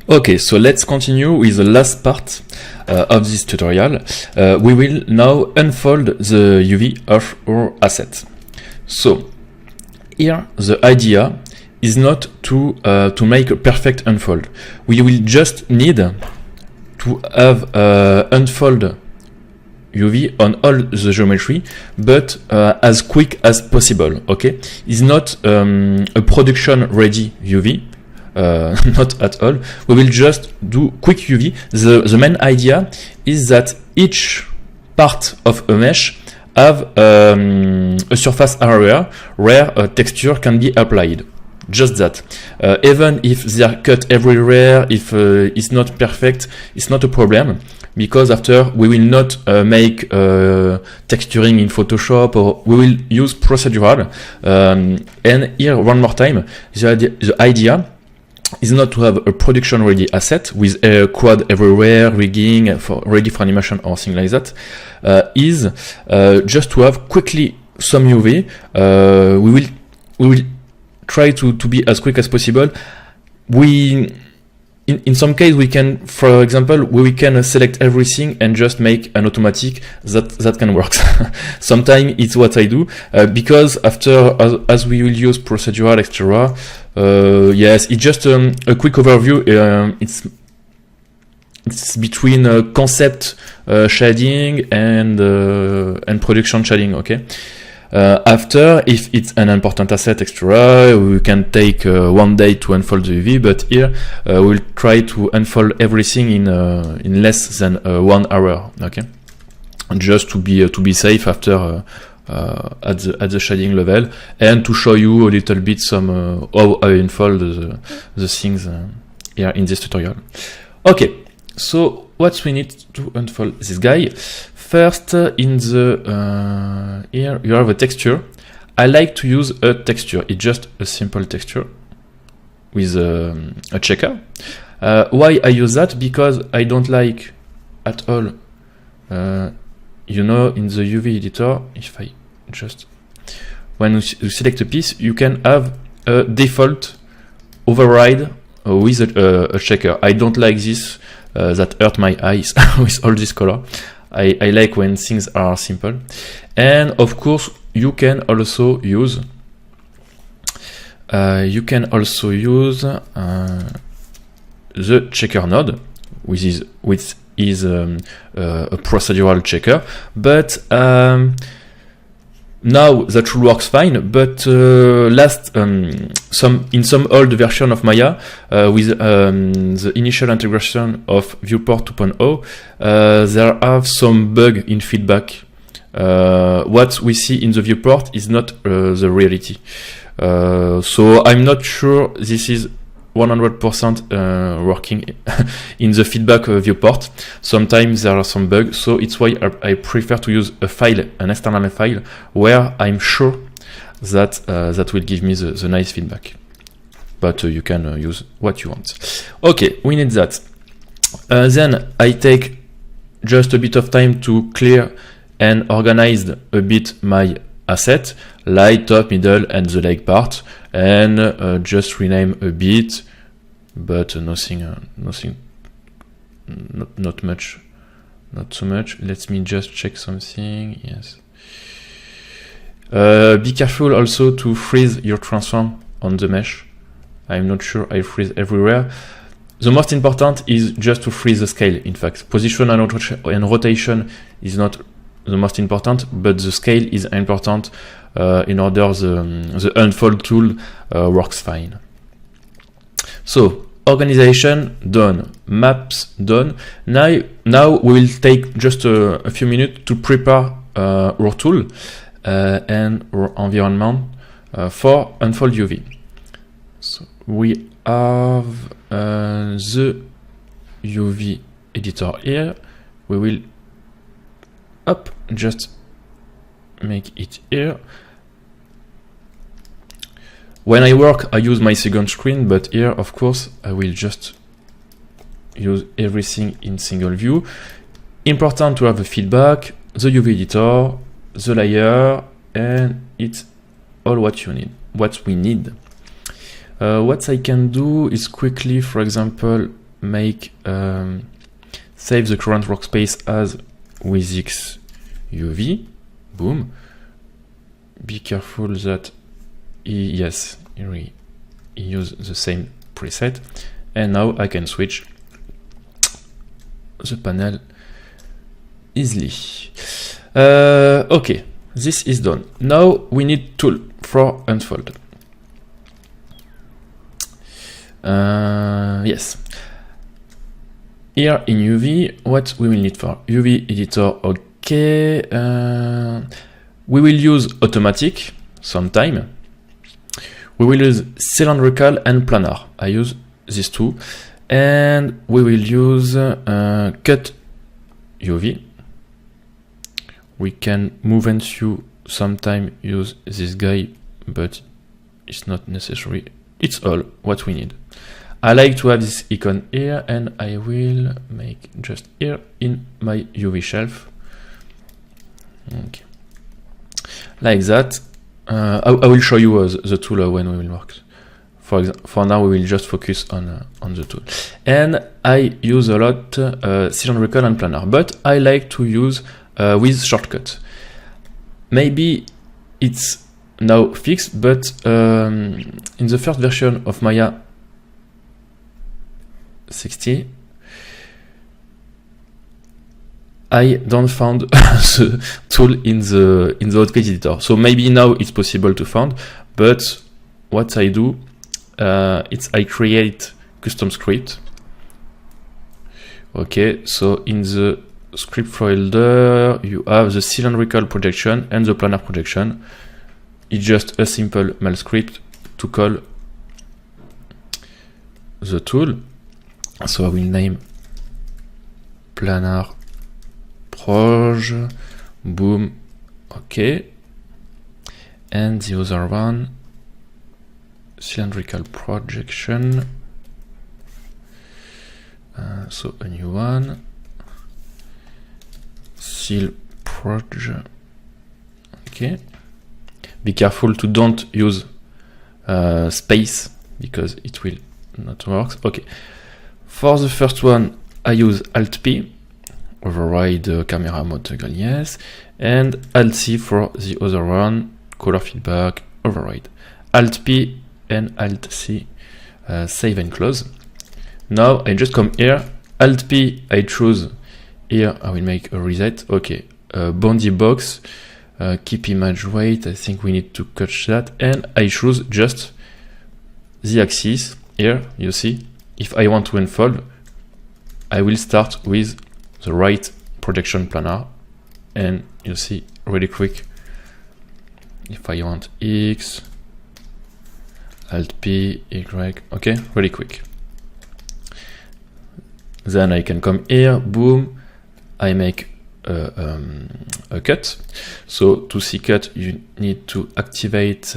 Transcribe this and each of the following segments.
Okay, so let's continue with the last part of this tutorial. We will now unfold the UV of our asset. So here the idea is not to make a perfect unfold. We will just need to have unfold UV on all the geometry, but as quick as possible. Okay, it's not a production ready UV. Not at all. We will just do quick UV. The main idea is that each part of a mesh have a surface area where a texture can be applied. Just that. Even if they are cut everywhere, if it's not perfect, it's not a problem, because after we will not make texturing in Photoshop, or we will use procedural. And here one more time, the idea is not to have a production ready asset with a quad everywhere, rigging ready for animation or things like that. Is just to have quickly some UV. We will try to be as quick as possible. In some case we can, for example, we can select everything and just make an automatic that can work. Sometimes it's what I do, because after as we will use procedural, etc. Yes, it's just a quick overview. It's between concept shading and production shading. Okay. After, if it's an important asset extra, we can take 1 day to unfold the UV, but here we'll try to unfold everything in less than 1 hour. Okay, just to be safe after at the shading level, and to show you a little bit some how I unfold the things here in this tutorial. Okay, so what we need to unfold this guy. First, in the here you have a texture. I like to use a texture. It's just a simple texture with a checker. Why I use that? Because I don't like at all. You know, in the UV editor, if I just when you select a piece, you can have a default override with a checker. I don't like this. That hurt my eyes with all this color. I like when things are simple. And of course you can also use the checker node, which is a procedural checker, but now that should works fine. But in some old version of Maya, with the initial integration of Viewport 2.0, there are some bug in feedback. What we see in the viewport is not the reality. So I'm not sure this is 100% working in the feedback viewport. Sometimes there are some bugs, so it's why I prefer to use a file, an external file, where I'm sure that that will give me the nice feedback. But you can use what you want. Okay, we need that. Then I take just a bit of time to clear and organize a bit my asset, light, top, middle, and the leg part, and just rename a bit, but nothing, not much, not so much. Let me just check something. Yes. Be careful also to freeze your transform on the mesh. I'm not sure I freeze everywhere. The most important is just to freeze the scale. In fact, position and rotation is not the most important, but the scale is important. In order the unfold tool works fine. So organization done, maps done. Now we will take just a few minutes to prepare our tool and our environment for unfold UV. So we have the UV editor here. We will just make it here. When I work, I use my second screen, but here, of course, I will just use everything in single view. Important to have a feedback, the UV editor, the layer, and it's all what you need, what we need. What I can do is quickly, for example, make save the current workspace as WizX UV. Boom. Be careful that he use the same preset, and now I can switch the panel easily. Okay, this is done. Now we need tool for unfold. Yes. Here in UV, what we will need for UV editor, okay. We will use automatic sometime. We will use cylindrical and planar. I use these two. And we will use cut UV. We can move and you sometime use this guy, but it's not necessary. It's all what we need. I like to have this icon here, and I will make just here in my UV shelf. Okay. Like that. I will show you the tool when we will work. For now, we will just focus on the tool. And I use a lot cylindrical and planar, but I like to use with shortcut. Maybe it's now fixed, but in the first version of Maya 60, I don't find the tool in the hotkeys editor. So maybe now it's possible to find, but what I do, I create custom script. Okay, so in the script folder, you have the cylindrical projection and the planar projection. It's just a simple mail script to call the tool. So I will name planar proj, boom, okay. And the other one, cylindrical projection. So a new one, cyl proj, okay. Be careful to don't use space because it will not work. Okay. For the first one, I use Alt P, override camera mode toggle, yes, and Alt C for the other one, color feedback, override. Alt P and Alt C, save and close. Now I just come here, Alt P, I choose here, I will make a reset. Okay, boundary box, keep image weight, I think we need to catch that, and I choose just the axis. Here, you see, if I want to unfold, I will start with the right projection planar, and you see really quick. If I want X, Alt P, Y, okay, really quick. Then I can come here, boom, I make a cut. So to see cut, you need to activate,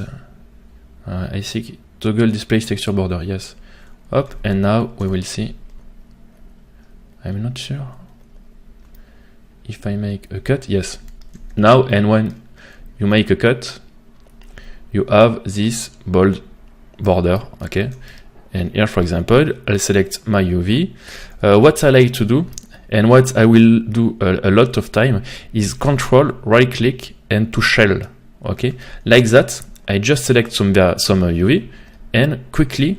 I think, toggle display texture border, yes. Up, and now we will see. I'm not sure if I make a cut, yes. Now, and when you make a cut, you have this bold border, okay. And here, for example, I'll select my UV. What I like to do, and what I will do a lot of time, is control, right click, and to shell, okay. Like that, I just select some UV and quickly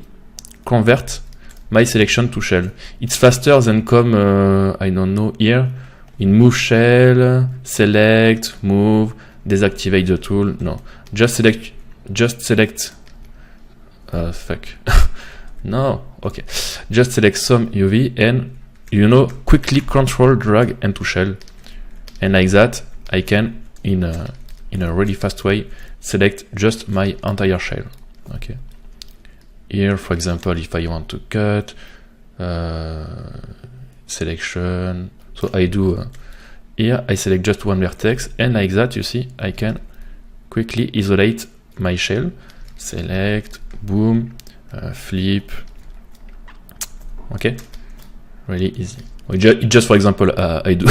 convert my selection to shell. It's faster than come, I don't know, here in move shell, select, move, deactivate the tool. No, just select, fuck. No, okay. Just select some UV and, you know, quickly control, drag, and to shell. And like that, I can, in a really fast way, select just my entire shell. Okay. Here, for example, if I want to cut, selection, so I do, here I select just one vertex, and like that, you see, I can quickly isolate my shell, select, boom, flip, okay, really easy. Just for example, I do,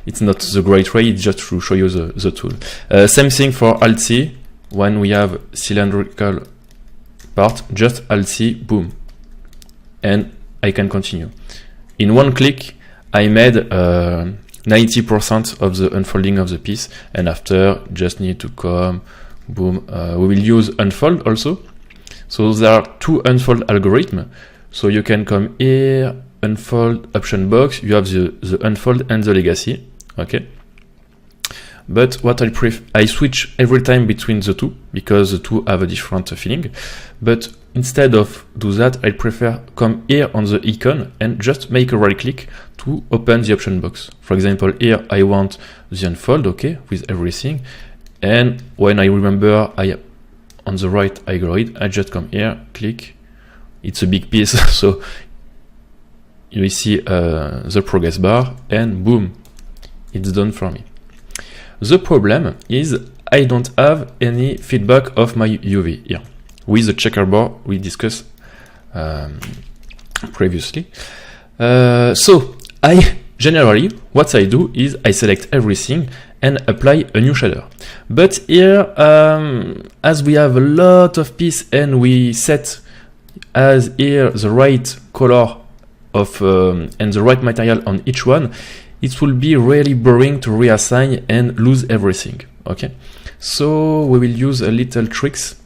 it's not the great way, it's just to show you the tool. Same thing for Alt C, when we have cylindrical part, just Alt C, boom, and I can continue. in one click, I made 90% of the unfolding of the piece, and after just need to come, boom, we will use unfold also. So there are two unfold algorithms. So you can come here, unfold, option box, you have the unfold and the legacy, okay? But what I switch every time between the two, because the two have a different feeling. But instead of do that, I prefer come here on the icon and just make a right click to open the option box. For example, here I want the unfold, okay, with everything. And when I remember on the right algorithm, I just come here, click. It's a big piece, so you see the progress bar, and boom, it's done for me. The problem is I don't have any feedback of my UV here with the checkerboard we discussed previously. So I generally what I do is I select everything and apply a new shader. But here, as we have a lot of pieces and we set as here the right color of and the right material on each one, it will be really boring to reassign and lose everything. Okay, so we will use a little tricks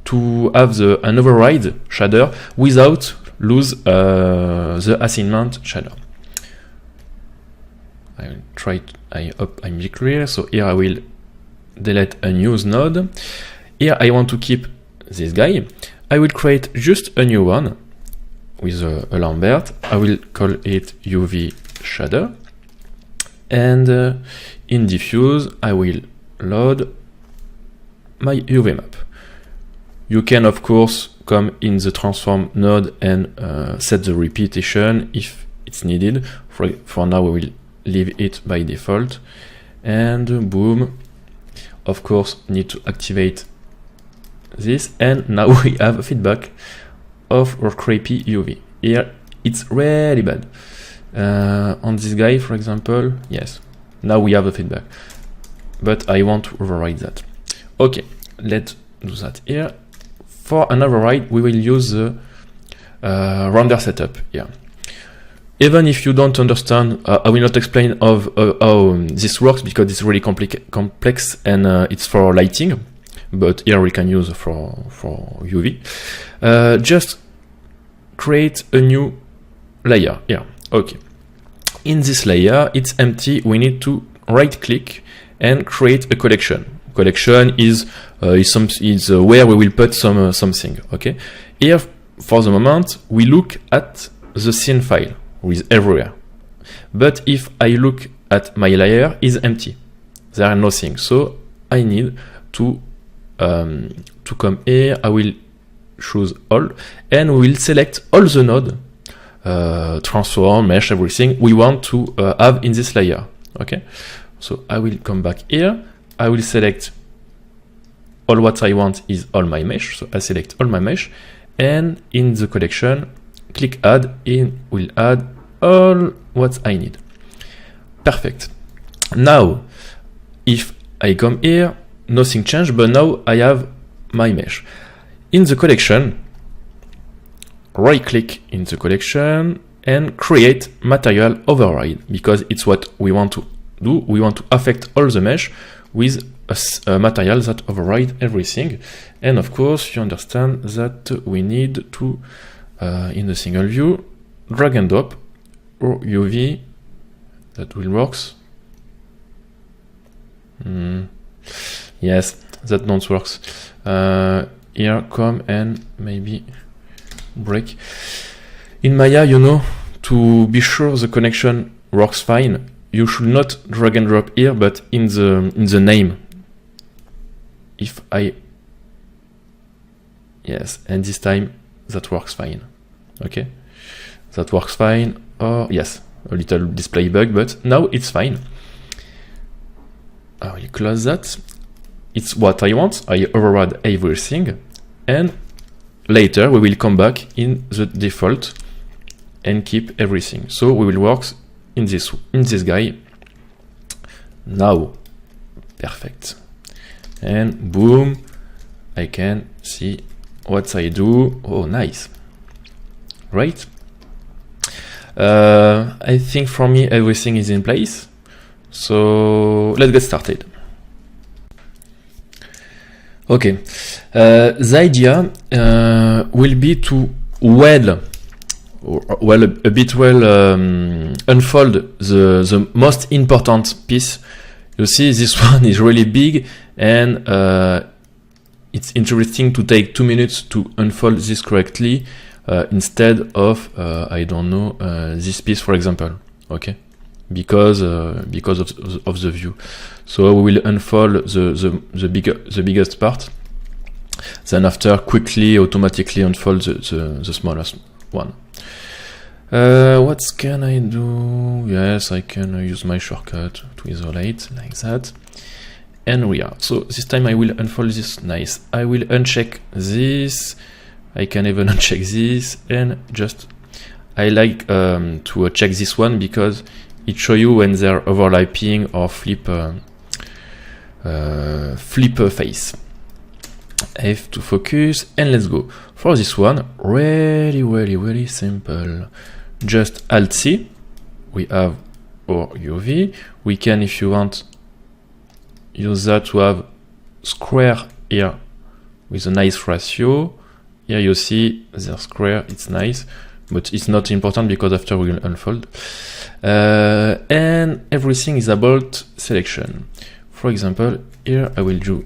to have an override shader without lose the assignment shader. I will try. I hope I'm clear. So here I will delete a news node. Here I want to keep this guy. I will create just a new one with a Lambert. I will call it UV shader. And in diffuse, I will load my UV map. You can, of course, come in the transform node and set the repetition if it's needed. For now, we will leave it by default. And boom, of course, need to activate this. And now we have a feedback of our crappy UV. Here, it's really bad. On this guy, for example, yes, now we have a feedback, but I want to override that. Okay, let's do that here. For an override, we will use the render setup here. Even if you don't understand, I will not explain how this works because it's really complex and it's for lighting, but here we can use for UV. Just create a new layer here. Okay. In this layer, it's empty. We need to right click and create a collection. Collection is where we will put something. Okay. Here, for the moment, we look at the scene file with everywhere. But if I look at my layer, is empty. There are nothing. So I need to come here. I will choose all, and we will select all the node. Transform, mesh, everything we want to have in this layer. Okay, so I will come back here. I will select all what I want is all my mesh. So I select all my mesh, and in the collection, click add. In will add all what I need. Perfect. Now, if I come here, nothing changed, but now I have my mesh in the collection. Right click in the collection and create material override because it's what we want to do. We want to affect all the mesh with a material that override everything. And of course, you understand that we need to, in the single view, drag and drop or UV. That will work. Yes, that don't works. Here, come and maybe break. In Maya, you know, to be sure the connection works fine, you should not drag and drop here, but in the name. If I, yes, and this time that works fine. Okay, that works fine. Or yes, a little display bug, but now it's fine. I will close that. It's what I want. I override everything, and later we will come back in the default and keep everything. So we will work in this guy. Now, perfect. And boom, I can see what I do. Oh, nice. Right. I think for me everything is in place. So let's get started. Okay, the idea will be to unfold the most important piece. You see, this one is really big, and it's interesting to take 2 minutes to unfold this correctly instead of I don't know, this piece, for example. Okay, because of the view. So we will unfold the biggest part. Then after, quickly, automatically unfold the smallest one. What can I do? Yes, I can use my shortcut to isolate, like that. And we are. So this time I will unfold this. Nice. I will uncheck this. I can even uncheck this, and just I like to check this one because it shows you when they're overlapping or flip face. F to focus, and let's go. For this one, really simple. Just Alt-C, we have our UV. We can, if you want, use that to have square here with a nice ratio. Here you see the square, it's nice, but it's not important because after we will unfold. And everything is about selection. For example, here I will do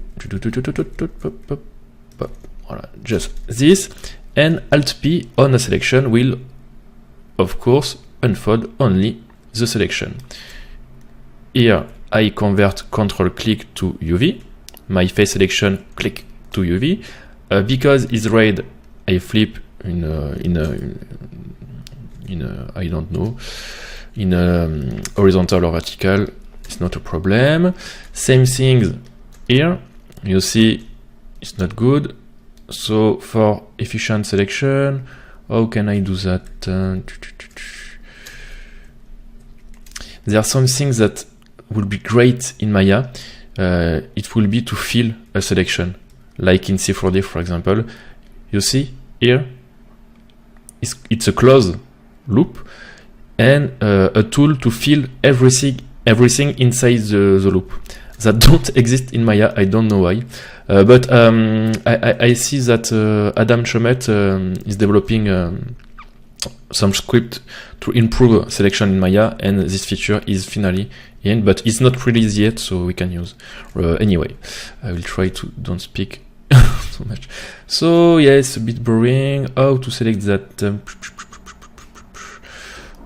just this, and Alt-P on a selection will, of course, unfold only the selection. Here I convert Control-click to UV. My face selection click to UV. Because it's red, I flip in I don't know, in a horizontal or vertical. It's not a problem. Same thing here. You see, it's not good. So for efficient selection, how can I do that? There are some things that would be great in Maya. It will be to fill a selection, like in C4D, for example. You see here, it's a closed loop, and a tool to fill everything inside the loop. That don't exist in Maya. I don't know why, but I see that Adam Chomet is developing some script to improve selection in Maya, and this feature is finally in, but it's not released yet, so we can use. Anyway, I will try to don't speak so much. So yeah, it's a bit boring. How to select that?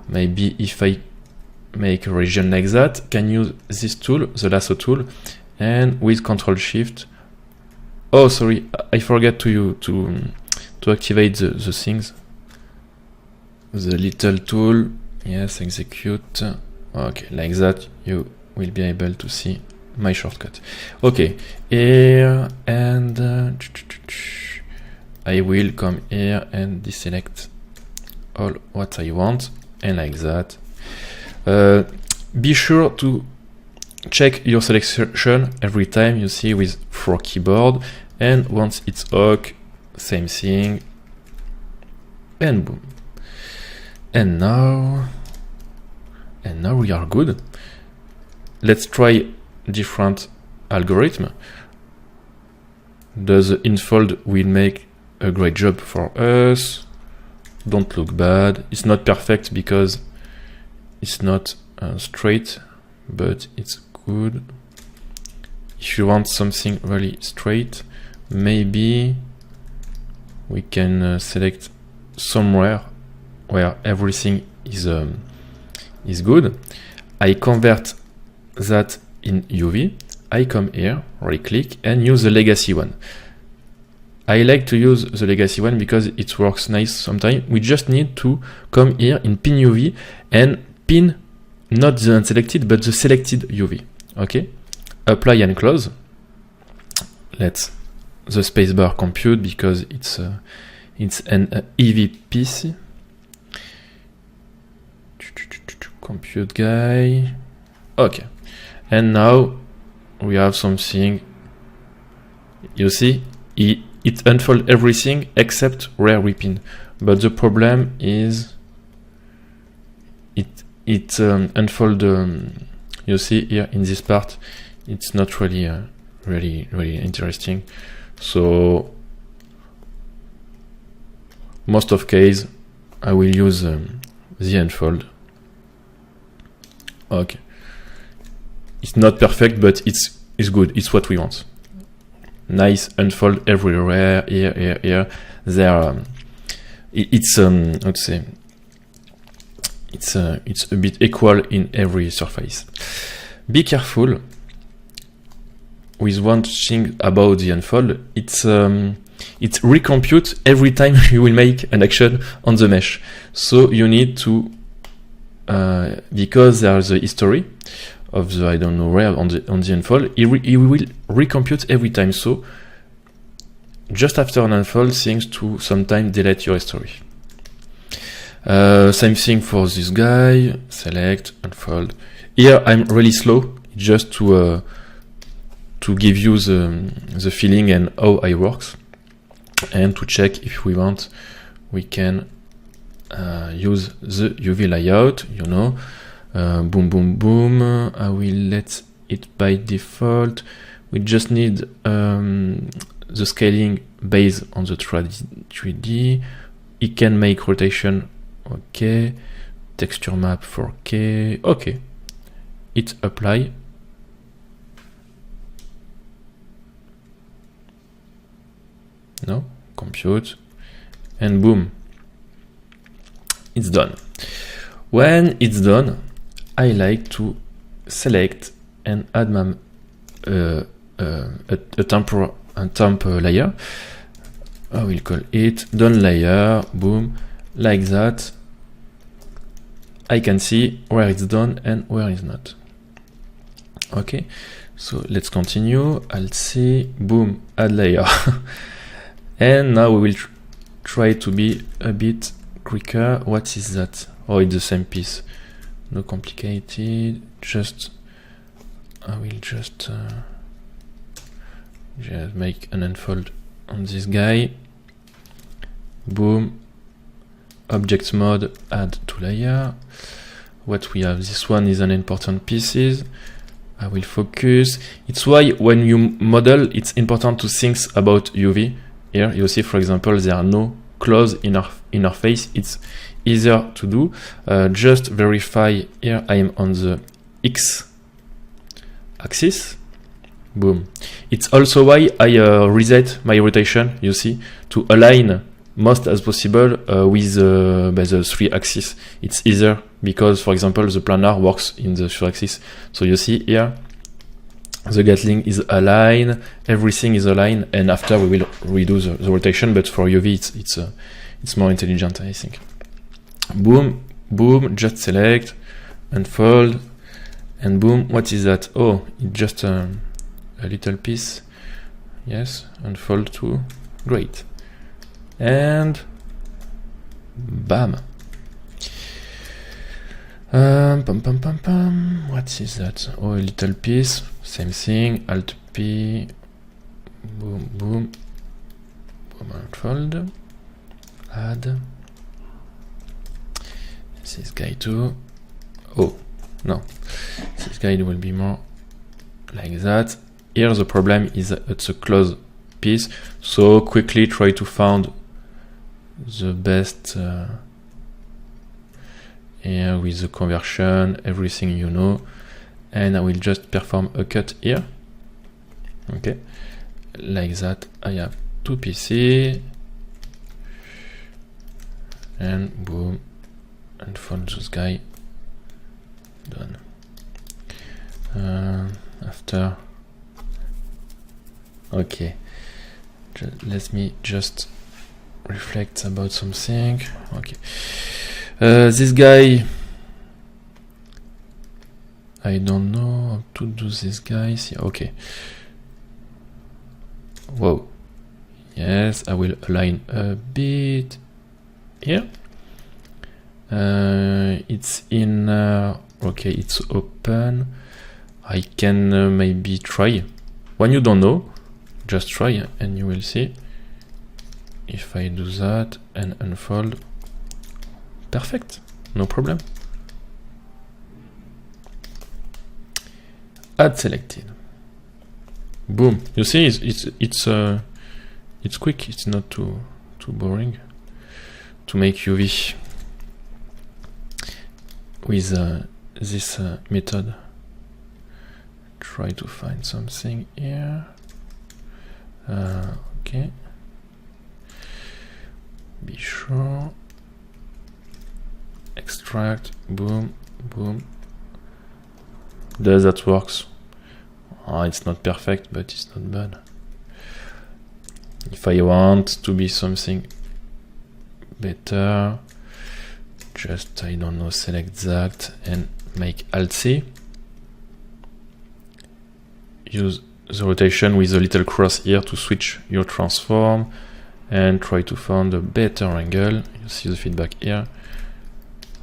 Maybe if I make a region like that, can use this tool, the lasso tool, and with Control Shift. Oh, sorry, I forgot to activate the things. The little tool. Yes, execute. Okay, like that you will be able to see my shortcut. Okay, here, and I will come here and deselect all what I want, and like that. Be sure to check your selection every time you see with for keyboard, and once it's OK, same thing, and boom. And now we are good. Let's try different algorithm. The infold will make a great job for us. Don't look bad. It's not perfect because it's not straight, but it's good. If you want something really straight, maybe we can select somewhere where everything is good. I convert that in UV. I come here, right click, and use the legacy one. I like to use the legacy one because it works nice sometimes. We just need to come here in pin UV and pin not the unselected but the selected UV. Okay, apply and close. Let's the spacebar compute because it's an EV PC. Compute guy. Okay, and now we have something. You see, it unfolds everything except where we pin. But the problem is it unfold. You see here in this part, it's not really really interesting. So most of case, I will use the unfold. Okay, it's not perfect, but it's good. It's what we want. Nice unfold everywhere. Here. There. It's let's say it's a bit equal in every surface. Be careful with one thing about the unfold. It recompute every time you will make an action on the mesh. So you need to because there's a history of the I don't know where on the unfold. It will recompute every time. So just after an unfold, things to sometimes delete your history. Same thing for this guy. Select, unfold. Here I'm really slow, just to give you the feeling and how I works, and to check if we want, we can use the UV layout. You know, boom, boom, boom. I will let it by default. We just need the scaling based on the 3D. It can make rotation, okay. Texture map 4K, okay. It apply. No, compute, and boom, it's done. When it's done, I like to select and add my a temp layer. I will call it done layer. Boom, like that. I can see where it's done and where it's not. Okay, so let's continue. I'll see. Boom, add layer. And now we will try to be a bit quicker. What is that? Oh, it's the same piece. No complicated. I will just make an unfold on this guy. Boom. Object mode, add to layer. What we have, this one is an important pieces. I will focus. It's why when you model, it's important to think about UV. Here you see, for example, there are no close interface. It's easier to do. Just verify here I am on the X axis. Boom. It's also why I reset my rotation, you see, to align most as possible with the 3 axis. It's easier because, for example, the planar works in the 3 axis. So you see here, the Gatling is aligned, everything is aligned, and after we will redo the rotation. But for UV, it's more intelligent, I think. Boom, boom, just select, unfold, and boom. What is that? Oh, it's just a little piece. Yes, unfold too. Great. And bam. What is that? Oh, a little piece. Same thing. Alt P. Boom, boom. Boom, unfold. Add. This guy too. Oh, no. This guy will be more like that. Here the problem is that it's a close piece. So quickly try to find the best here with the conversion, everything you know, and I will just perform a cut here. Okay, like that. I have 2 pieces, and boom, and fold this guy. Done. After, okay, let me just reflect about something. Okay, this guy, I don't know how to do this guy. See, okay. Whoa. Yes, I will align a bit here. It's in. Okay, it's open. I can maybe try. When you don't know, just try and you will see. If I do that and unfold, perfect, no problem. add selected. Boom. You see, it's quick. It's not too boring to make UV with this method. Try to find something here. Okay. Be sure. Extract. Boom. Boom. Does that works? Oh, it's not perfect, but it's not bad. If I want to be something better, just, I don't know, select that and make Alt-C. Use the rotation with a little cross here to switch your transform and try to find a better angle. You see the feedback here.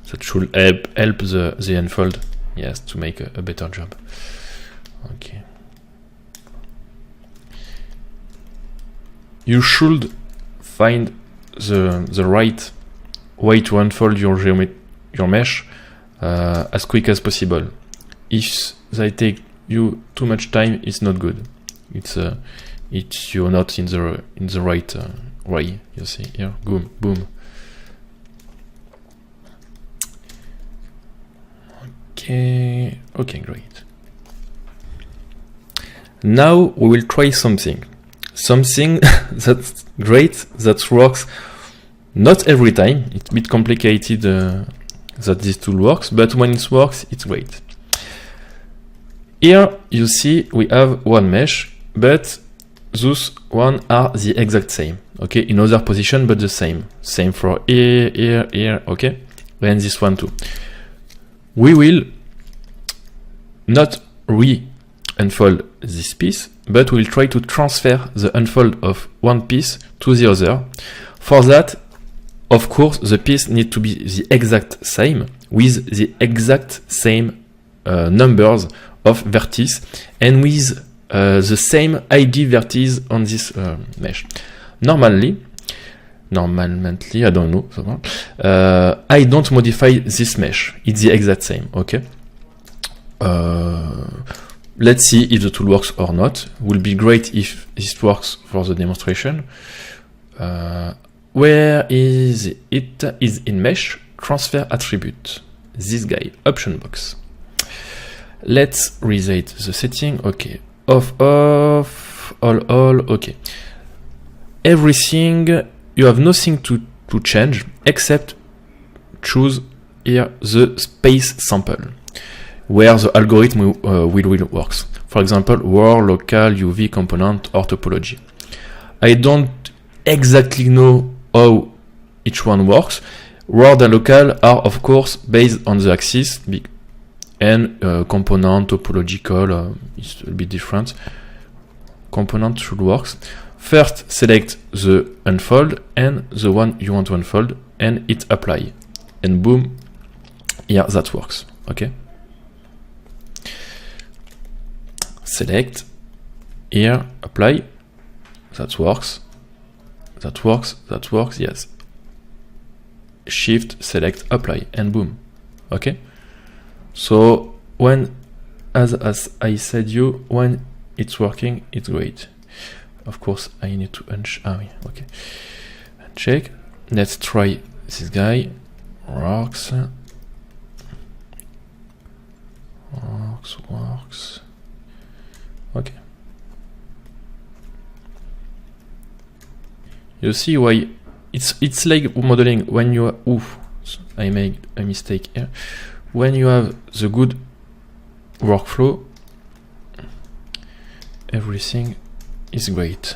That should help the unfold, yes, to make a better job. Okay. You should find the right way to unfold your mesh as quick as possible. If they take you too much time, it's not good. It's you're not in the right way. You see here, boom, boom. Okay, great. Now we will try something that's great, that works not every time. It's a bit complicated that this tool works, but when it works, it's great. Here you see we have one mesh, but those one are the exact same. Okay, in other position, but the same. Same for here, okay, and this one too. We will not unfold this piece, but we'll try to transfer the unfold of one piece to the other. For that, of course, the piece needs to be the exact same with the exact same numbers of vertices and with the same ID vertices on this mesh. Normalmente, I don't know, I don't modify this mesh. It's the exact same, okay? Let's see if the tool works or not. Will be great if it works for the demonstration. Where is it? Is in mesh transfer attribute. This guy, option box. Let's reset the setting. Okay, off, all. Okay, everything. You have nothing to change except choose here the space sample, where the algorithm will works. For example, world, local, UV, component, or topology. I don't exactly know how each one works. World and local are, of course, based on the axis, and component, topological is a bit different. Component should work. First, select the unfold and the one you want to unfold, and hit apply. And boom, here that works. Okay. Select, here, apply, that works, yes. Shift, select, apply, and boom. Okay. So when, as I said when it's working, it's great. Of course, I need to okay. Uncheck. Let's try this guy. Works. Okay. You see why it's like modeling when you I made a mistake here. When you have the good workflow, everything is great.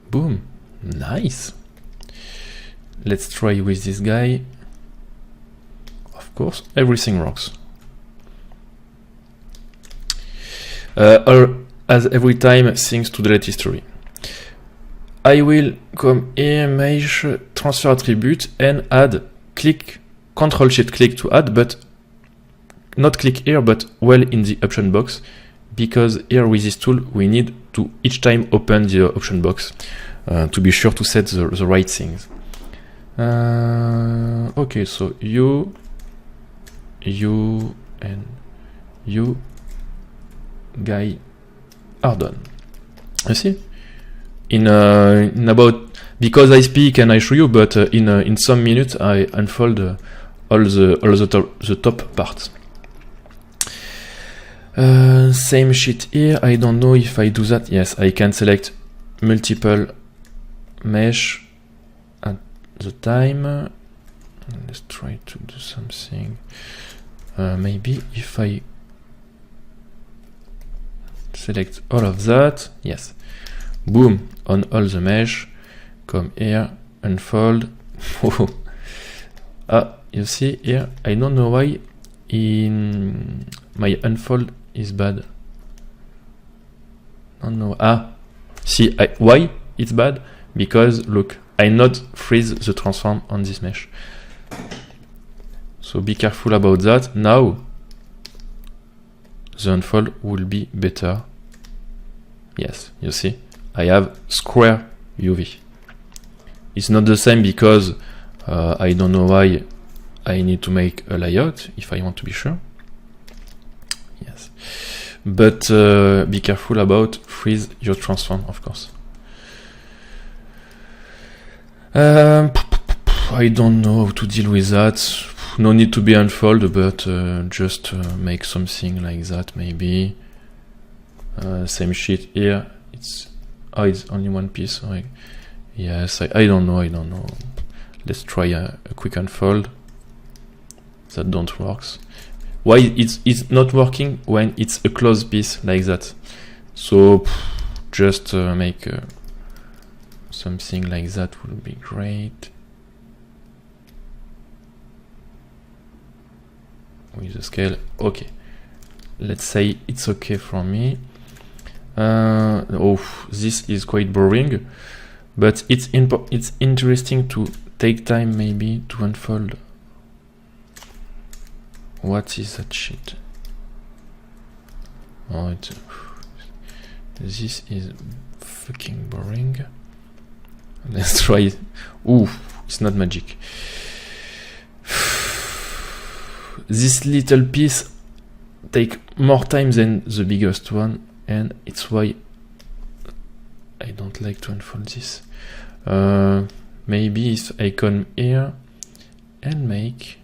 Boom, nice. Let's try with this guy. Of course, everything works. Or as every time, thanks to delete history. I will come here, mesh, transfer attribute, and add click, Control Shift click to add, but not click here, but well in the option box, because here with this tool we need to each time open the option box to be sure to set the right things. Okay, so you, and you, guy are done. You see? In about, because I speak and I show you, but in some minutes I unfold all the top parts. Same shit here. I don't know if I do that. Yes, I can select multiple mesh at the time. Let's try to do something. Maybe if I select all of that, yes, boom, on all the mesh, come here, unfold. You see here, I don't know why in my unfold is bad. I don't know. See, why it's bad? Because look, I not freeze the transform on this mesh. So be careful about that. Now the unfold will be better. Yes, you see, I have square UV. It's not the same because I don't know why I need to make a layout if I want to be sure. Yes, but be careful about freeze your transform, of course. I don't know how to deal with that. No need to be unfold, but just make something like that maybe. Same shit here. It's only one piece. Yes, I don't know. Let's try a quick unfold. That don't works. Why it's not working when it's a closed piece like that? So just make something like that would be great. With the scale, okay. Let's say it's okay for me. This is quite boring, but it's interesting to take time maybe to unfold. What is that shit? This is fucking boring. Let's try it. It's not magic. This little piece take more time than the biggest one, and it's why I don't like to unfold this. Maybe if I come here and make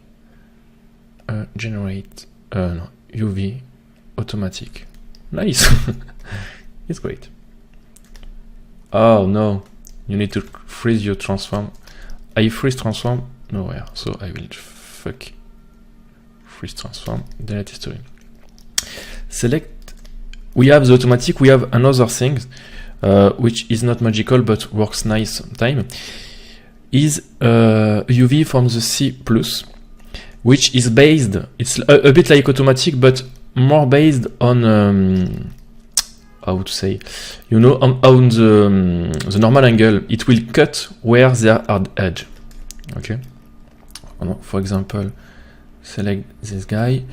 generate UV automatic. Nice. It's great. Oh no, you need to freeze your transform. I freeze transform nowhere, so I will freeze transform, delete history. Select. We have the automatic. We have another thing which is not magical but works nice sometimes. Is UV from the C+, which is based. It's a bit like automatic, but more based on how to say, you know, on the normal angle. It will cut where there are edge. Okay. For example, select this guy,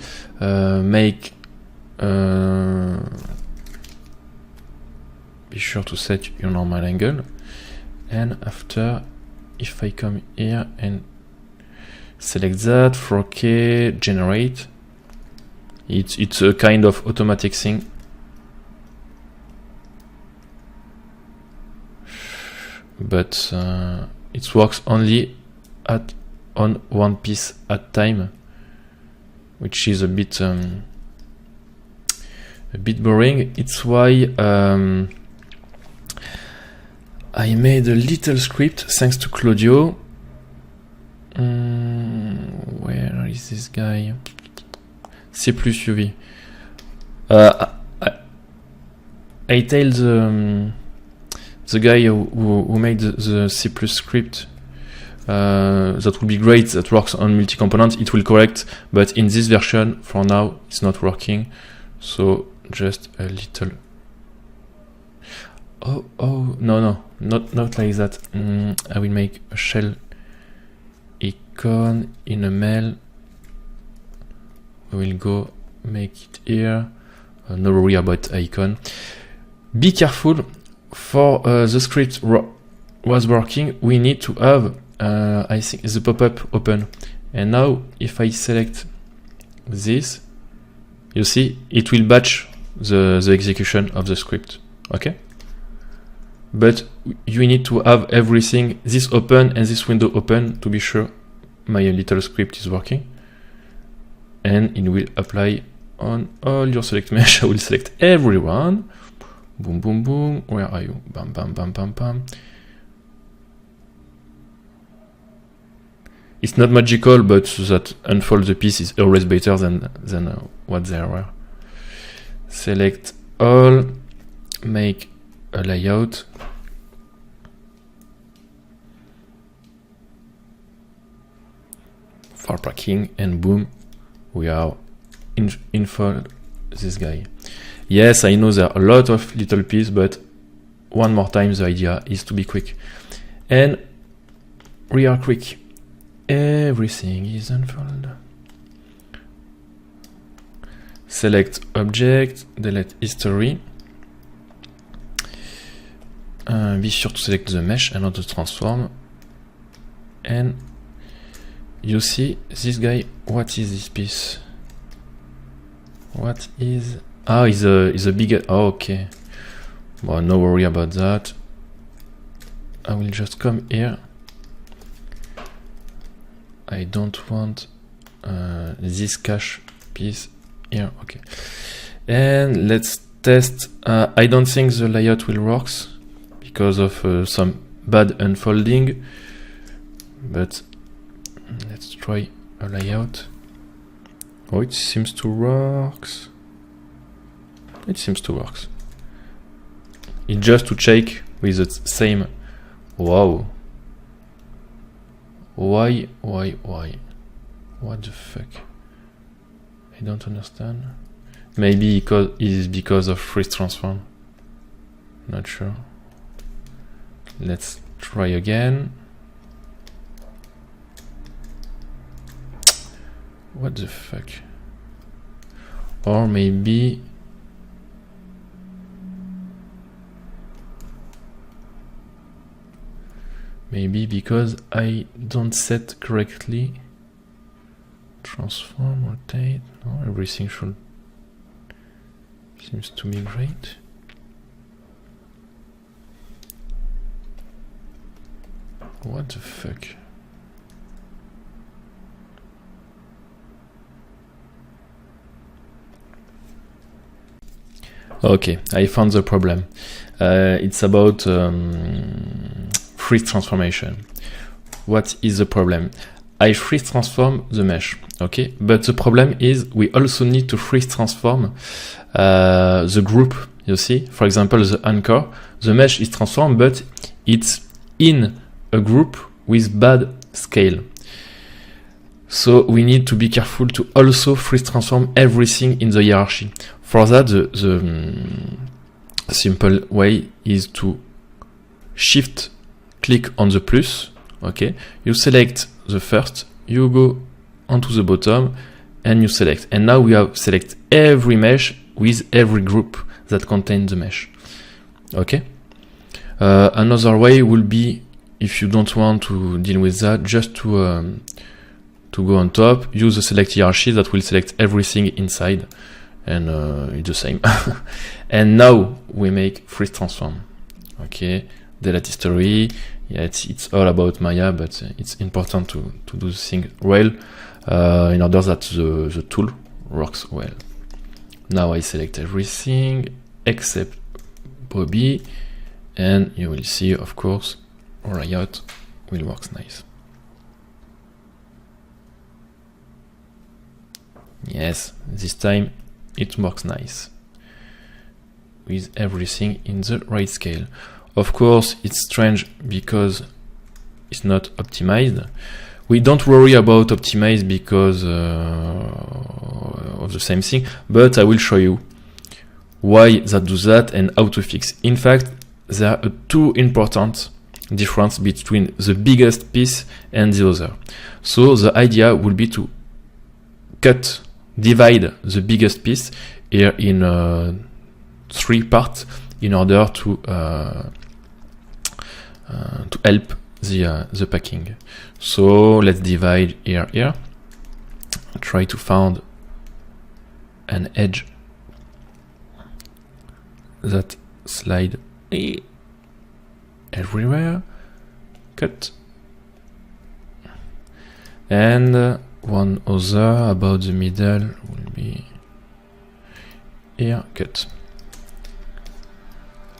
make be sure to set your normal angle, and after, if I come here and select that, 4K, generate, it's a kind of automatic thing. But it works only on one piece at time, which is a bit boring. It's why I made a little script thanks to Claudio. Where is this guy? C+ UV. I tell the guy who made the C+ script that would be great, that works on multi-component, it will correct, but in this version for now it's not working, so just a little. No, not like that. I will make a shell icon in a mail. We will go make it here. No worry about icon. Be careful. For the script was working, we need to have I think the pop-up open. And now if I select this, you see it will batch the execution of the script. Okay, but you need to have everything, this open and this window open, to be sure my little script is working, and it will apply on all your select mesh. I will select everyone. Boom, boom, boom. Where are you? Bam, bam, bam, bam, bam. It's not magical, but that unfold the piece is always better than what they were. Select all, make a layout. For packing, and boom, we are infold this guy. Yes, I know there are a lot of little pieces, but one more time, the idea is to be quick. And we are quick. Everything is unfolded. Select object, delete history. Be sure to select the mesh and not the transform. And you see this guy. What is this piece? What is? Ah, is a bigger. Oh, okay. Well, no worry about that. I will just come here. I don't want this cache piece here. Okay, and let's test. I don't think the layout will work because of some bad unfolding, but let's try a layout. Oh, it seems to work. It seems to work. It's just to check with the same. Wow. Why? What the fuck? I don't understand. Maybe it is because of freeze transform. Not sure. Let's try again. What the fuck? Or maybe because I don't set correctly. Transform, rotate. No, everything should seems to be great. What the fuck? Okay, I found the problem. It's about freeze transformation. What is the problem? I freeze transform the mesh, okay? But the problem is we also need to freeze transform the group, you see? For example, the anchor, the mesh is transformed, but it's in a group with bad scale. So we need to be careful to also freeze transform everything in the hierarchy. For that, the simple way is to shift click on the plus, okay? You select the first, you go onto the bottom, and you select. And now we have select every mesh with every group that contains the mesh, okay? Another way will be, if you don't want to deal with that, just to go on top, use the select hierarchy that will select everything inside, and it's the same. And now we make freeze transform, okay? Delete history. Yeah, it's all about Maya, but it's important to do the thing well in order that the tool works well. Now I select everything except Bobby, and you will see, of course, our layout will work nice. Yes, this time it works nice with everything in the right scale. Of course, it's strange because it's not optimized. We don't worry about optimize because of the same thing, but I will show you why that do that and how to fix. In fact, there are two important difference between the biggest piece and the other. So the idea will be to divide the biggest piece here in 3 parts in order to help the packing. So let's divide here. Try to find an edge that slide everywhere. Cut. And one other about the middle will be here. Cut.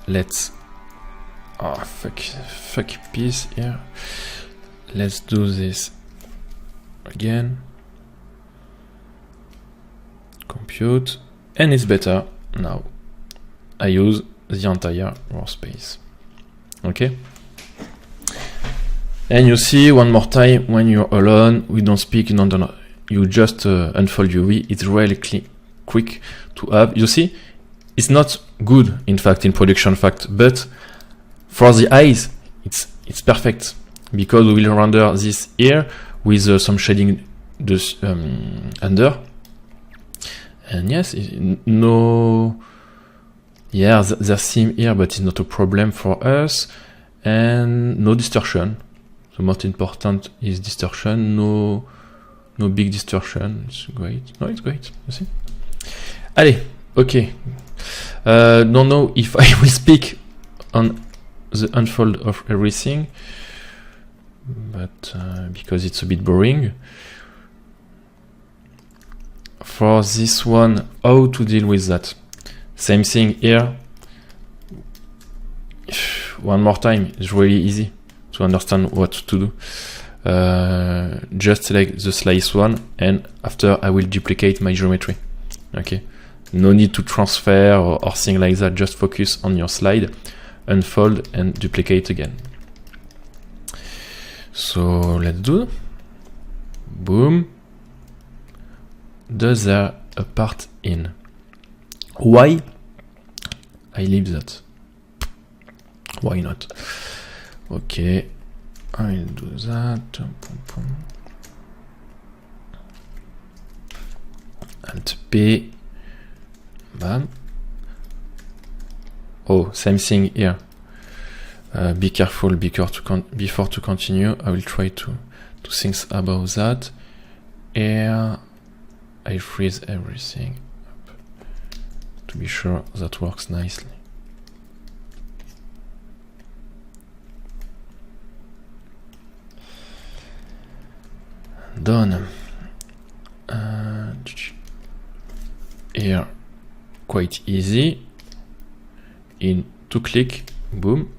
Let's fuck piece here. Let's do this again. Compute, and it's better now. I use the entire workspace. Okay. And you see one more time when you're alone, we don't speak, no. You just unfold UV. It's really quick to have. You see, it's not good, in fact, in production fact, but for the eyes, it's perfect because we will render this here with some shading under. And yes, no, yeah, there's seam here, but it's not a problem for us, and no distortion. The most important is distortion. No big distortion. It's great. No, it's great. You see? Allez, okay. Don't know if I will speak on the unfold of everything, but because it's a bit boring. For this one, how to deal with that? Same thing here. One more time, it's really easy to understand what to do. Just select the slice one, and after I will duplicate my geometry. Okay, no need to transfer or thing like that. Just focus on your slide, unfold, and duplicate again. So let's do. Boom. Does there a part in? Why I leave that? Why not? Okay, I'll do that. Alt P. Bam. Oh, same thing here. Be careful before to continue. I will try to think about that. Here, I freeze everything up to be sure that works nicely. Done. Here, quite easy. In 2 clicks, boom.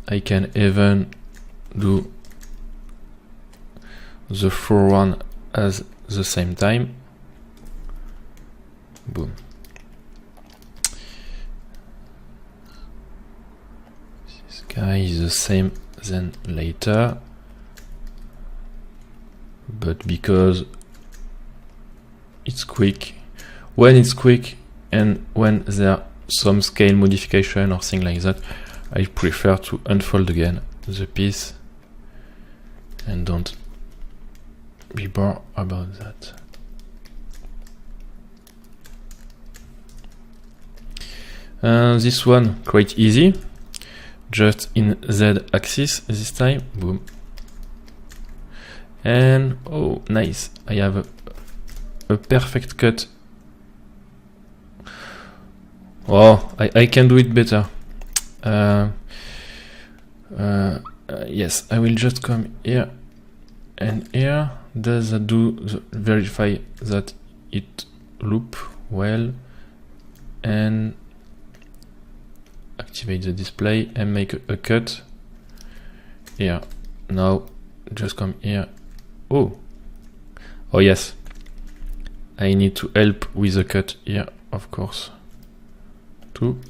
I can even do the full one at the same time. Boom. This guy is the same then later, but because it's quick, when it's quick and when there are some scale modification or thing like that, I prefer to unfold again the piece and don't be bored about that. This one quite easy, just in Z axis this time. Boom. And oh, nice, I have a perfect cut. Oh, I can do it better. Yes, I will just come here and here. Does that verify that it loop well, and activate the display and make a cut here. Now just come here. Oh yes, I need to help with the cut here, of course. Would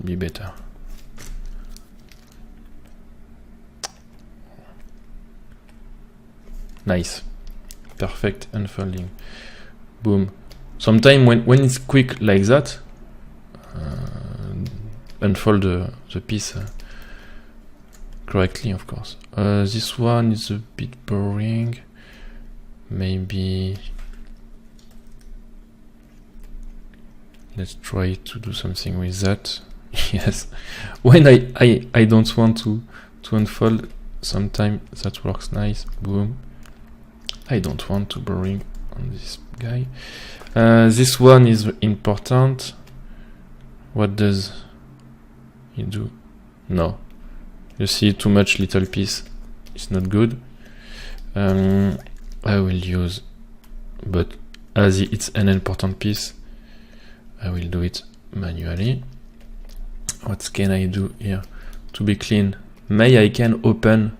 be better. Nice, perfect unfolding. Boom. Sometimes when it's quick like that, unfold the piece correctly, of course. This one is a bit boring. Maybe let's try to do something with that. Yes, when I don't want to unfold, sometimes that works nice. Boom. I don't want to boring on this guy. This one is important. What does he do? No. You see too much little piece. It's not good. I will use, but as it's an important piece, I will do it manually. What can I do here to be clean? May I can open?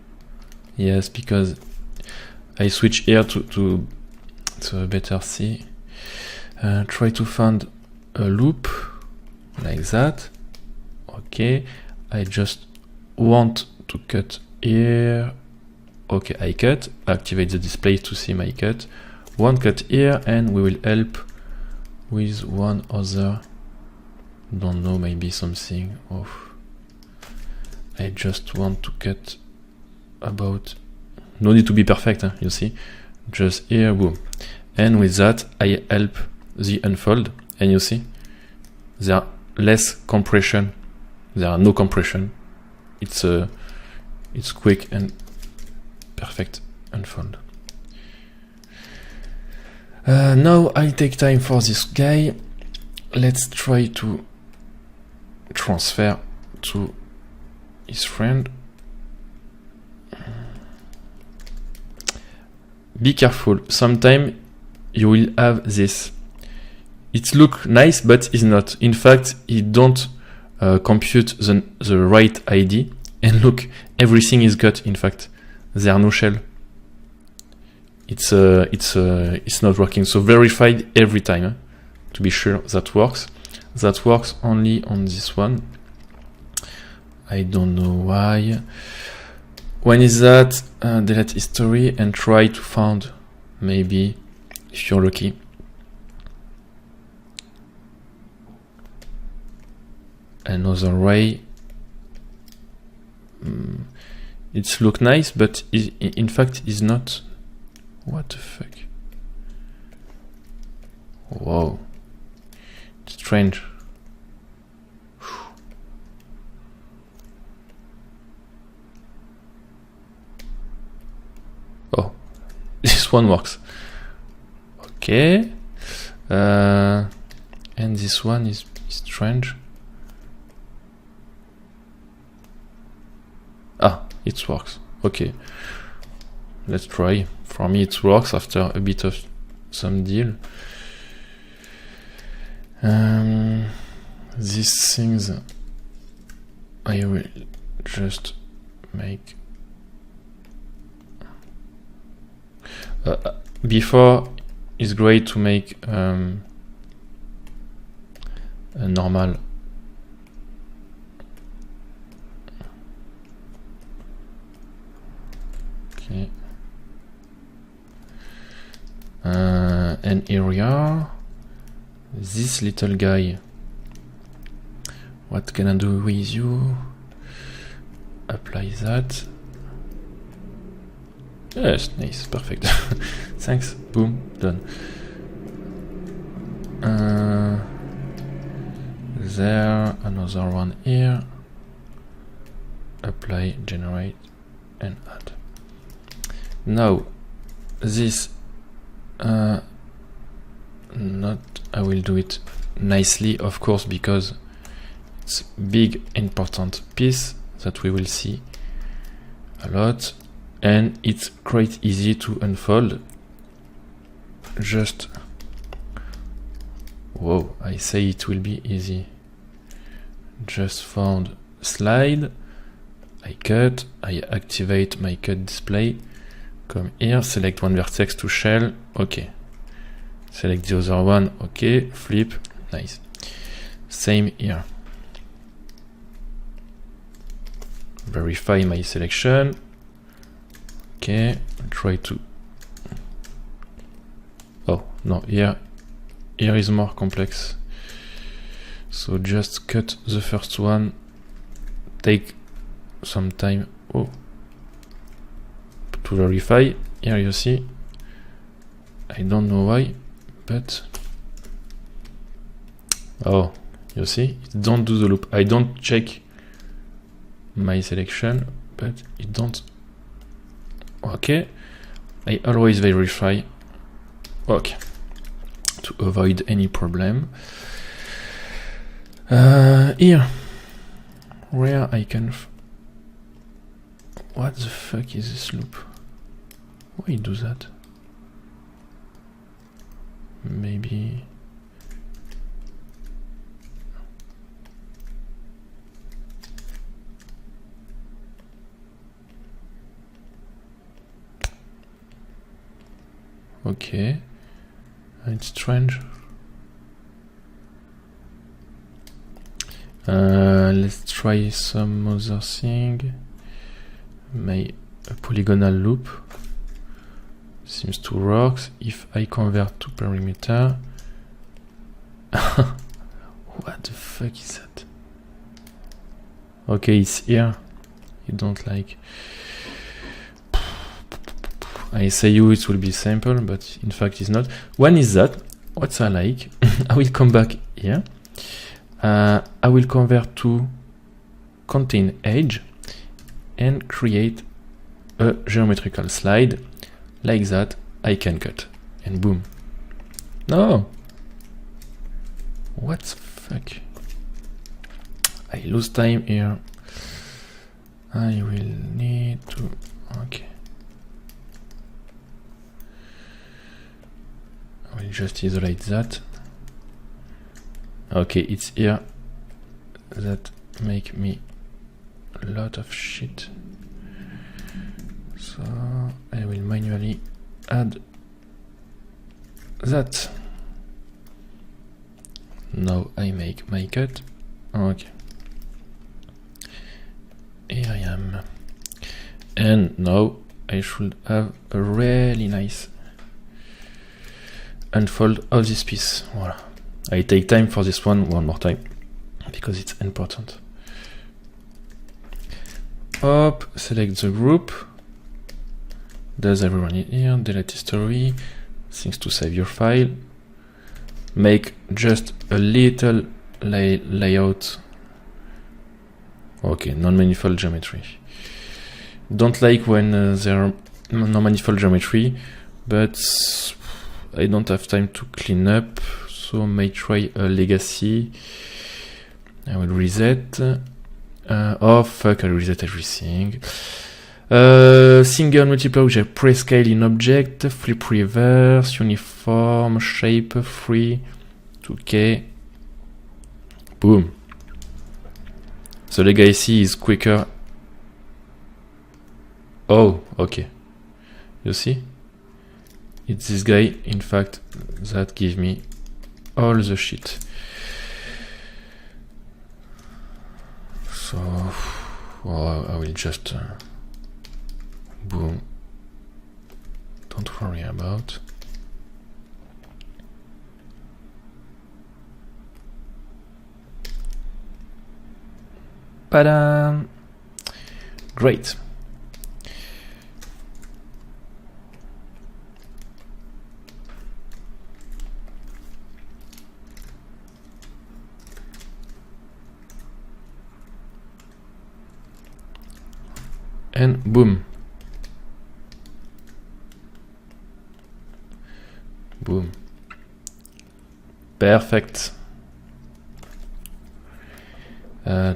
Yes, because I switch here to better see. Try to find a loop like that. Okay, I just want to cut here. Okay, I cut. Activate the display to see my cut. One cut here, and we will help with one other. Don't know, maybe something off. I just want to cut about. No need to be perfect, huh, you see. Just here, boom. And with that, I help the unfold, and you see, there are less compression. There are no compression. It's quick and perfect unfold. Now I take time for this guy. Let's try to transfer to his friend. Be careful. Sometimes you will have this. It look nice, but it's not. In fact, it don't compute the right ID. And look, everything is cut. In fact, there are no shell. It's not working. So verify every time to be sure that works. That works only on this one. I don't know why. When is that? Delete history and try to find, maybe, if you're lucky, another way. It's look nice, but in fact is not. What the fuck? Whoa, it's strange. Oh, this one works. Okay, and this one is strange. Ah, it works. Okay, let's try. For me it works after a bit of some deal. These things I will just make. Before it's great to make a normal okay. An area. This little guy. What can I do with you? Apply that. Yes, nice, perfect. Thanks. Boom, done. There, another one here. Apply, generate, and add. Now, this not. I will do it nicely, of course, because it's big important piece that we will see a lot, and it's quite easy to unfold. Just whoa, I say it will be easy. Just found slide, I cut, I activate my cut display. Come here, select one vertex to shell, okay. Select the other one, okay, flip, nice. Same here. Verify my selection. Okay, try to. Oh, no, here is more complex. So just cut the first one, take some time. Oh, to verify. Here you see, I don't know why, but oh, you see, it don't do the loop. I don't check my selection, but it don't. Okay, I always verify Okay, to avoid any problem. Here, where I can... What the fuck is this loop? Why do that? Maybe... Okay, it's strange. Let's try some other thing. A polygonal loop seems to work if I convert to perimeter. What the fuck is that? Okay, it's here. You don't like... I say you it will be simple, but in fact it's not. When is that? What's I like? I will come back here. I will convert to contain edge and create a geometrical slide like that. I can cut and boom. No, what the fuck? I lose time here. I will need to... Okay, I will just isolate that. Okay, it's here. That make me a lot of shit. So I will manually add that. Now I make my cut. Okay. Here I am. And now I should have a really nice unfold of this piece. Voila. I take time for this one more time because it's important. Hop, select the group. Does everyone in here? Delete history. Things to save your file. Make just a little layout. Okay, non-manifold geometry. Don't like when there are non-manifold geometry, but I don't have time to clean up, so I may try a legacy. I will reset. Oh fuck, I will reset everything. Single multiple object, prescale in object, flip reverse, uniform, shape, free, 2K. Boom. The legacy is quicker. Oh, okay. You see? It's this guy, in fact, that gives me all the shit. So, well, I will just boom. Don't worry about. Ba-da! Great. And boom. Boom. Perfect.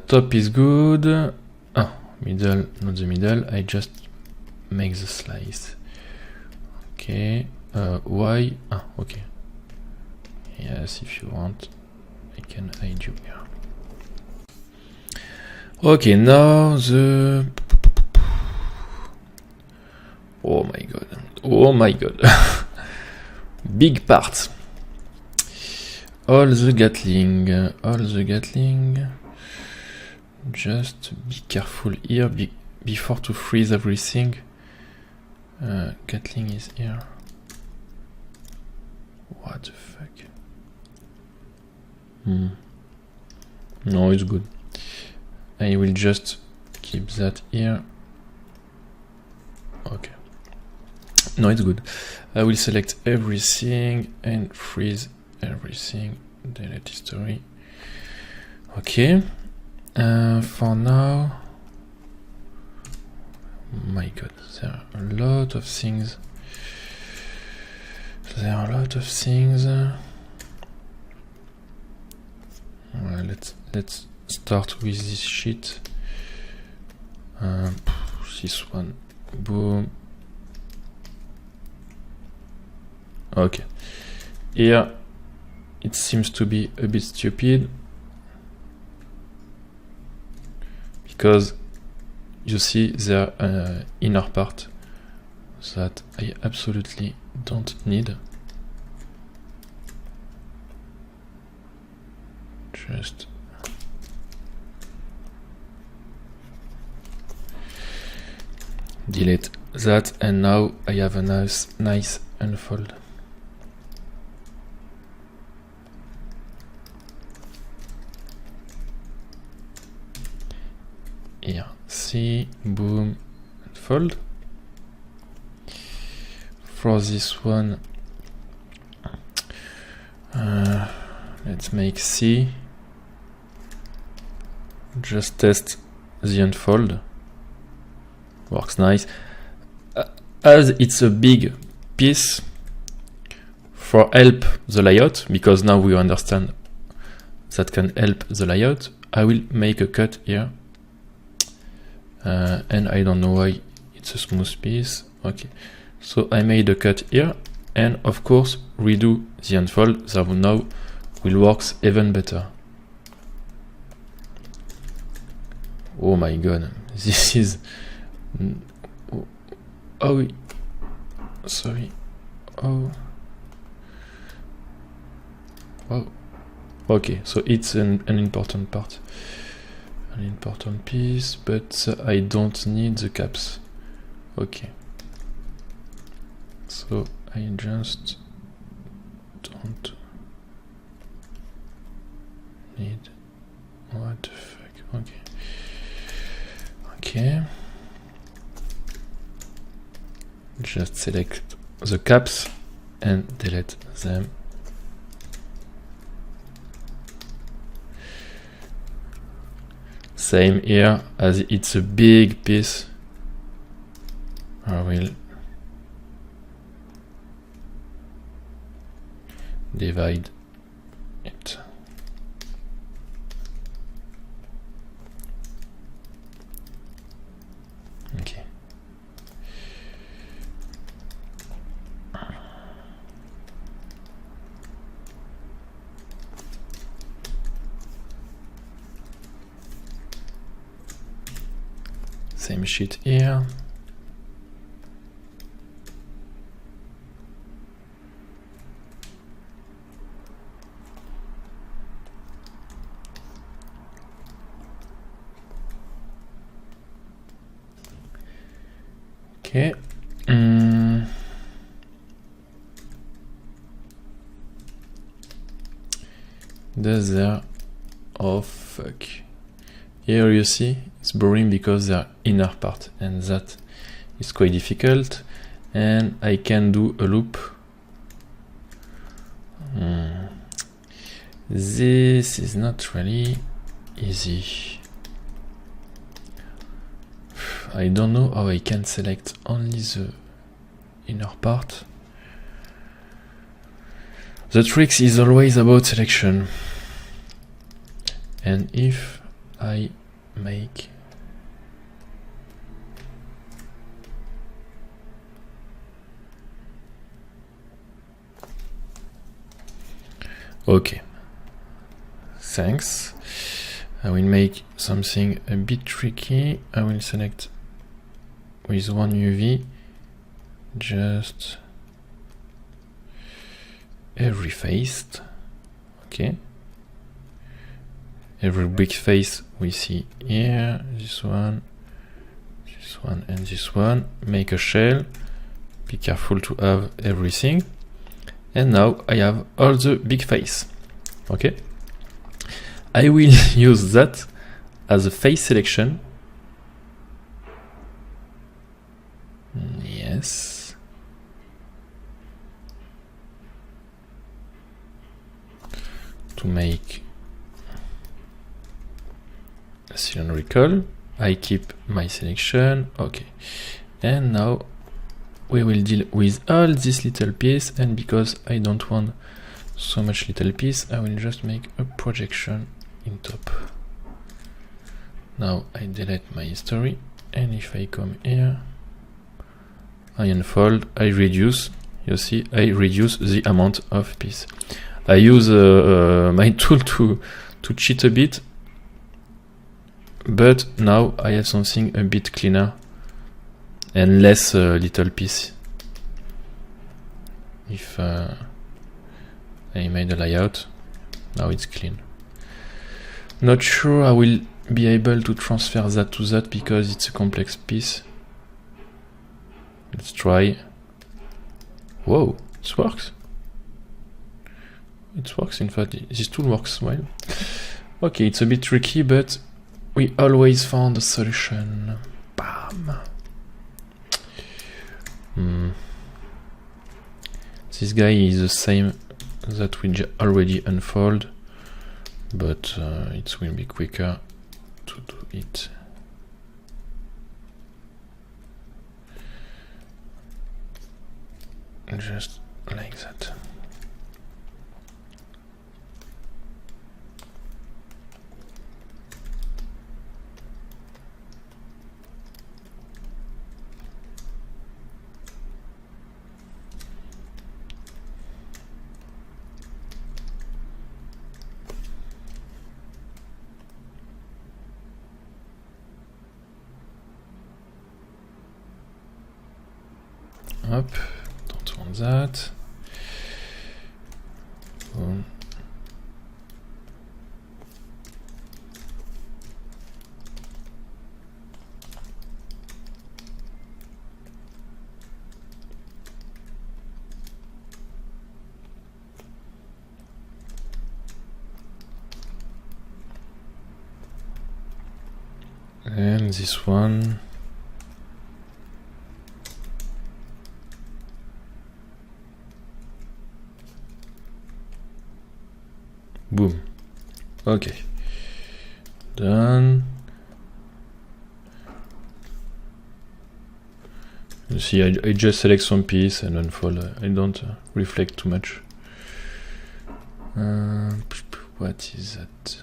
Top is good. Ah, middle, not the middle. I just make the slice. Okay. Why? Ah, okay. Yes, if you want, I can hide you here. Okay, now the... Oh my god. Oh my god. Big part. All the Gatling. Just be careful here before to freeze everything. Gatling is here. What the fuck? No, it's good. I will just keep that here. Okay. No, it's good. I will select everything and freeze everything. Delete history. Okay. For now, my god, there are a lot of things. there are a lot of things. Well, let's start with this sheet. This one, boom. Okay, here it seems to be a bit stupid because you see there inner part that I absolutely don't need. Just delete that, and now I have a nice unfold. Here, see, boom, unfold. For this one, let's make C. Just test the unfold. Works nice. As it's a big piece, for help the layout, because now we understand that can help the layout, I will make a cut here. And I don't know why it's a smooth piece. Okay, so I made a cut here, and of course redo the unfold. That now will work even better. Oh my god, this is... Oh, sorry. Oh. Oh. Okay, so it's an important part. An important piece, but I don't need the caps. Okay. So I just don't need... What the fuck? Okay. Okay. Just select the caps and delete them. Same here, as it's a big piece, I will divide it. Okay. Same sheet here. Okay. Does there? Oh fuck. Here you see it's boring because they're inner part, and that is quite difficult, and I can do a loop. This is not really easy. I don't know how I can select only the inner part. The trick is always about selection. And if I make okay, thanks. I will make something a bit tricky. I will select with one UV just every face. Okay, every big face we see here, this one, and this one. Make a shell. Be careful to have everything. And now I have all the big face. Okay, I will use that as a face selection. Yes. To make a cylindrical, I keep my selection. Okay, and now we will deal with all this little piece, and because I don't want so much little piece, I will just make a projection in top. Now I delete my history, and if I come here, I unfold, I reduce, you see, I reduce the amount of piece. I use my tool to cheat a bit, but now I have something a bit cleaner and less little piece. If I made a layout, now it's clean. Not sure I will be able to transfer that to that because it's a complex piece. Let's try. Whoa, it works. It works, in fact, this tool works well. Okay, it's a bit tricky, but we always found a solution. Bam! This guy is the same that we already unfold, but it will be quicker to do it. Just like that. Hop, don't want that. Boom. And this one. Boom. Okay. Done. You see, I just select some piece and unfold. I don't reflect too much. What is that?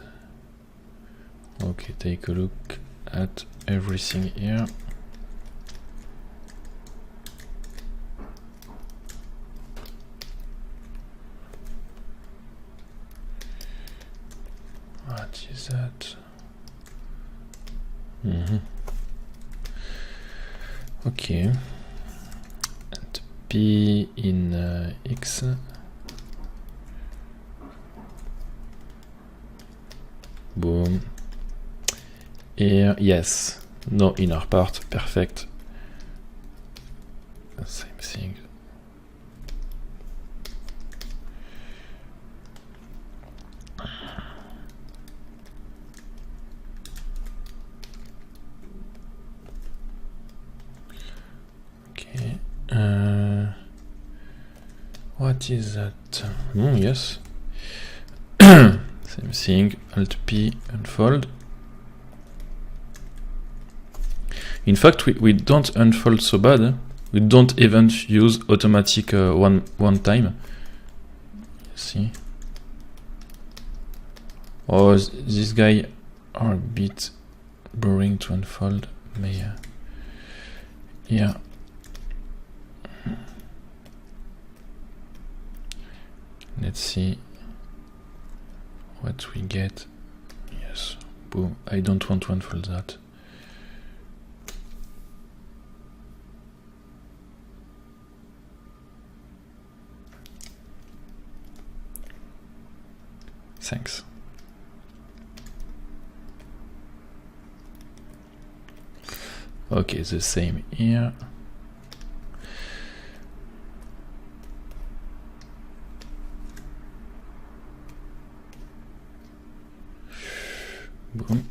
Okay, take a look at everything here. What is that? Okay. And P in X. Boom. Here, yes. No inner part. Perfect. Same thing. What is that? Yes. Same thing. Alt P, unfold. In fact, we don't unfold so bad. Eh? We don't even use automatic one time. See? Oh, this guy are a bit boring to unfold. Yeah. Let's see what we get. Yes, boom. I don't want to unfold that. Thanks. Okay, the same here. Boom.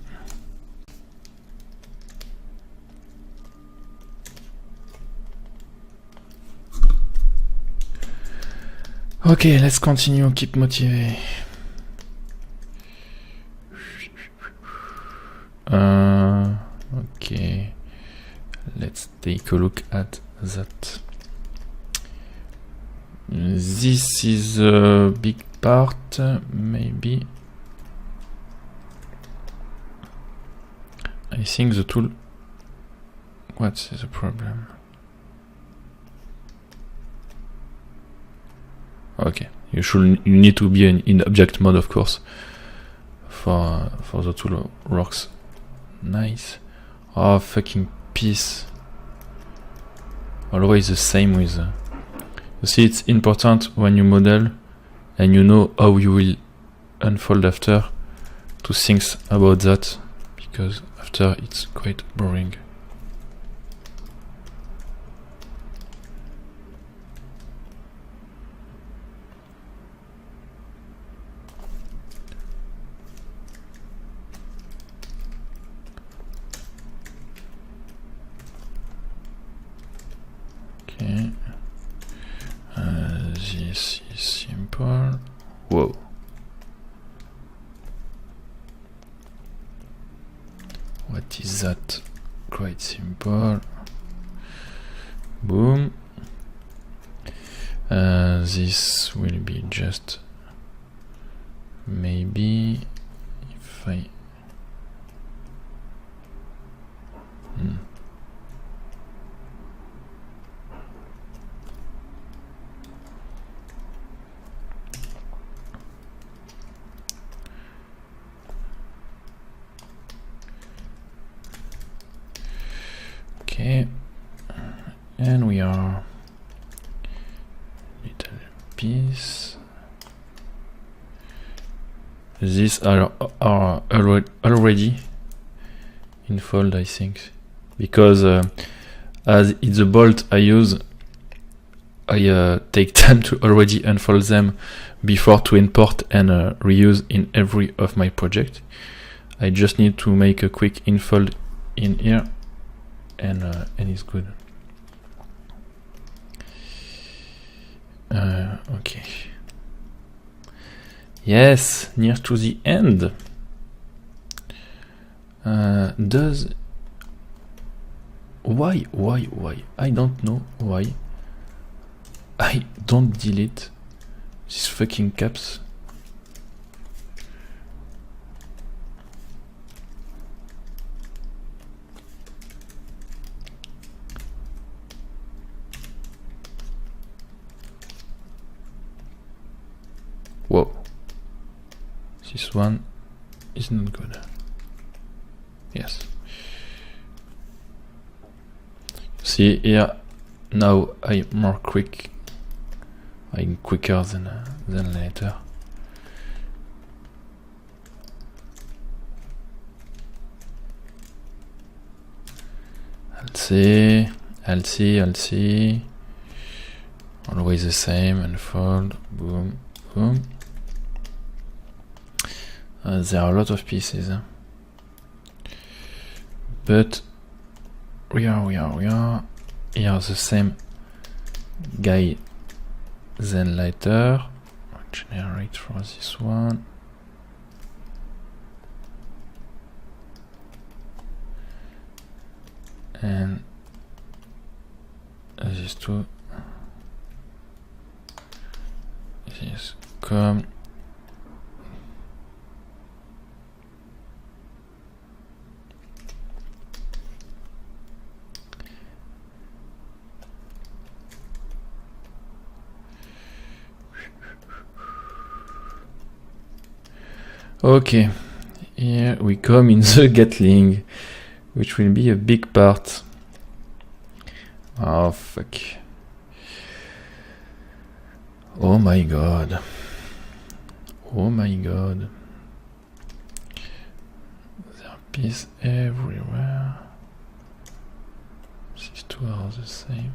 Okay, let's continue, keep motivé. Okay, let's take a look at that. This is a big part, maybe. I think the tool. What's the problem? Okay, you need to be in object mode, of course, for the tool works. Nice. Oh, fucking piece. Always the same with. You see, it's important when you model and you know how you will unfold after to think about that, because after it's quite boring. Okay. This is simple. Whoa. What is that? Quite simple. Boom. This will be just maybe if I. Okay, and we are little piece. These are already in fold, I think, because as it's a bolt I use, I take time to already unfold them before to import and reuse in every of my project. I just need to make a quick infold in here. And it's good. Okay. Yes, near to the end. Does why? I don't know why. I don't delete these fucking caps. Whoa, this one is not good. Yes. See here, now I'm more quick. I'm quicker than later. I'll see. Always the same, unfold, boom, boom. There are a lot of pieces, but we are here the same guy then later. Generate for this one. And these two. This come. Okay, here we come in the Gatling, which will be a big part. Oh fuck. Oh my god. There are pieces everywhere. These two are the same.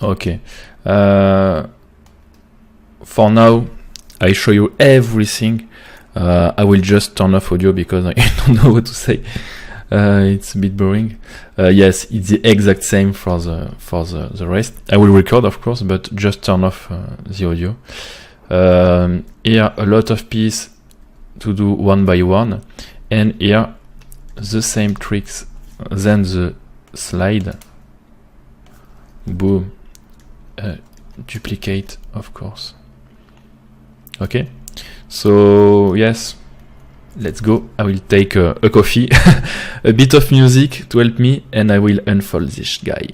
Okay. For now, I show you everything. I will just turn off audio because I don't know what to say. It's a bit boring. Yes, it's the exact same for the rest. I will record, of course, but just turn off the audio. Here, a lot of pieces to do one by one, and here, the same tricks. Then the slide. Boom. Duplicate, of course. Okay. So yes, let's go. I will take a coffee, a bit of music to help me, and I will unfold this guy.